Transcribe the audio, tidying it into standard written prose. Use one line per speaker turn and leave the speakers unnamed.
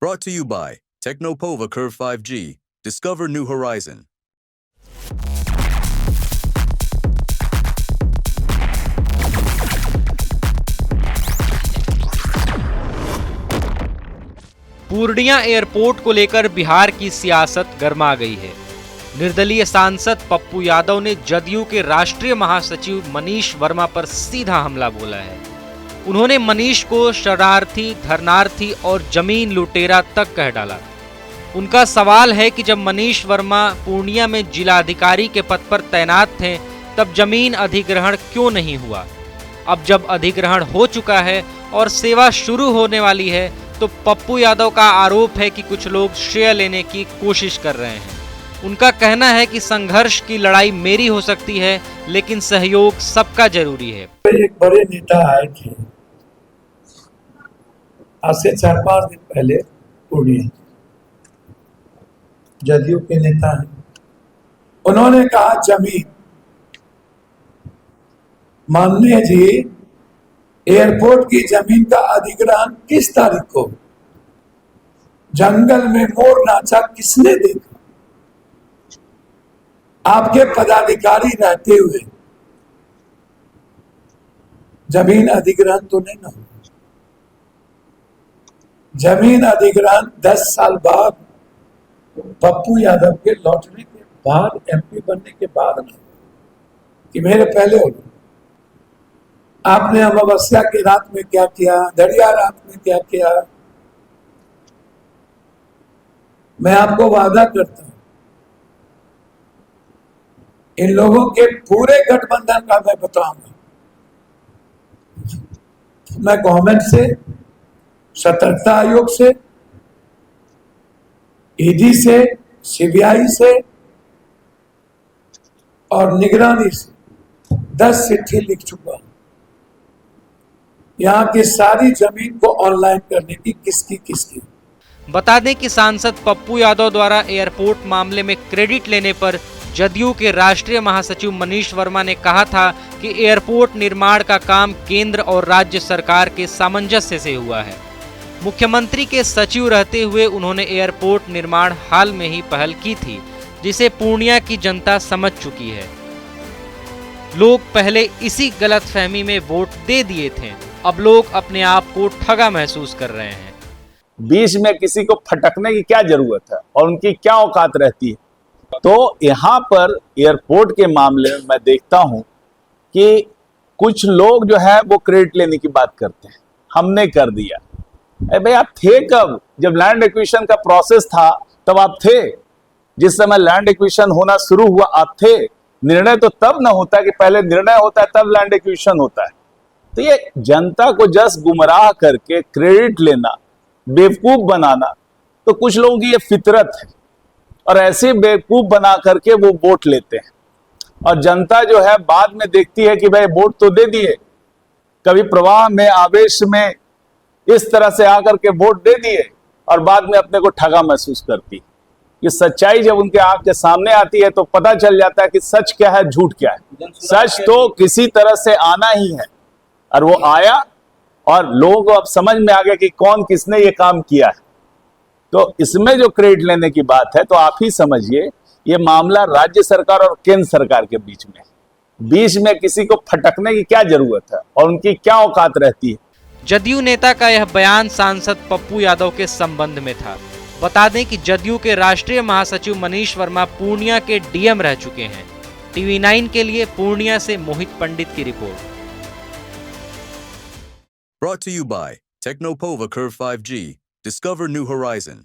Brought to you by Technopova Curve 5G. Discover new horizon.
Purnia airport को लेकर बिहार की सियासत गर्मा गई है। निर्दलीय सांसद पप्पू यादव ने जदयू के राष्ट्रीय महासचिव मनीष वर्मा पर सीधा हमला बोला है। उन्होंने मनीष को शरणार्थी, धरनार्थी और जमीन लुटेरा तक कह डाला। उनका सवाल है कि जब मनीष वर्मा पूर्णिया में जिलाधिकारी के पद पर तैनात थे तब जमीन अधिग्रहण क्यों नहीं हुआ। अब जब अधिग्रहण हो चुका है और सेवा शुरू होने वाली है तो पप्पू यादव का आरोप है कि कुछ लोग श्रेय लेने की कोशिश कर रहे हैं। उनका कहना है कि संघर्ष की लड़ाई मेरी हो सकती है लेकिन सहयोग सबका जरूरी है।
एक बड़े नेता आए थे आज से 4-5 दिन पहले पूर्णिया, जदयू के नेता हैं। उन्होंने कहा जमीन माननीय जी, एयरपोर्ट की जमीन का अधिग्रहण किस तारीख को, जंगल में मोर नाचा किसने देखा, आपके पदाधिकारी रहते हुए जमीन अधिग्रहण तो नहीं ना। जमीन अधिग्रहण 10 साल बाद पप्पू यादव के लौटने के बाद, एमपी बनने के बाद ना, कि मेरे पहले हो। आपने अमावस्या की रात में क्या किया, दरिया रात में क्या किया, मैं आपको वादा करता हूं इन लोगों के पूरे गठबंधन का मैं बताऊंगा। मैं गवर्नमेंट से, सतर्कता आयोग से, ईडी से, सीबीआई से और निगरानी से 10 चिट्ठी लिख चुका हूं। यहाँ की सारी जमीन को ऑनलाइन करने की किसकी।
बता दें कि सांसद पप्पू यादव द्वारा एयरपोर्ट मामले में क्रेडिट लेने पर जदयू के राष्ट्रीय महासचिव मनीष वर्मा ने कहा था कि एयरपोर्ट निर्माण का काम केंद्र और राज्य सरकार के सामंजस्य से हुआ है। मुख्यमंत्री के सचिव रहते हुए उन्होंने एयरपोर्ट निर्माण हाल में ही पहल की थी, जिसे पूर्णिया की जनता समझ चुकी है। लोग पहले इसी गलतफहमी में वोट दे दिए थे, अब लोग अपने आप को ठगा महसूस कर रहे हैं।
बीच में किसी को फटकने की क्या जरूरत है और उनकी क्या औकात रहती है। तो यहाँ पर एयरपोर्ट के मामले में मैं देखता हूं कि कुछ लोग जो है वो क्रेडिट लेने की बात करते हैं, हमने कर दिया। अरे भाई, आप थे कब? जब लैंड एक्विजिशन का प्रोसेस था तब आप थे। जिस समय लैंड एक्विजिशन होना शुरू हुआ आप थे। निर्णय तो तब ना होता कि पहले निर्णय होता है तब लैंड एक्विजिशन होता है। तो ये जनता को जस्ट गुमराह करके क्रेडिट लेना, बेवकूफ बनाना, तो कुछ लोगों की ये फितरत है और ऐसे बेवकूफ बना करके वो वोट लेते हैं। और जनता जो है बाद में देखती है कि भाई वोट तो दे दिए, कभी प्रवाह में, आवेश में इस तरह से आकर के वोट दे दिए और बाद में अपने को ठगा महसूस करती। ये सच्चाई जब उनके आंख के सामने आती है तो पता चल जाता है कि सच क्या है, झूठ क्या है। सच तो किसी तरह से आना ही है और वो आया और लोगों को अब समझ में आ गया कि कौन किसने ये काम किया है। तो इसमें जो क्रेडिट लेने की बात है तो आप ही समझिए ये मामला राज्य सरकार और केंद्र सरकार के बीच में है। बीच में किसी को फटकने की क्या जरूरत है और उनकी क्या औकात रहती है।
जदयू नेता का यह बयान सांसद पप्पू यादव के संबंध में था। बता दें कि जदयू के राष्ट्रीय महासचिव मनीष वर्मा पूर्णिया के डीएम रह चुके हैं। टीवी 9 के लिए पूर्णिया से मोहित पंडित की report.
Brought to you by Technopova Curve 5G. Discover new horizon.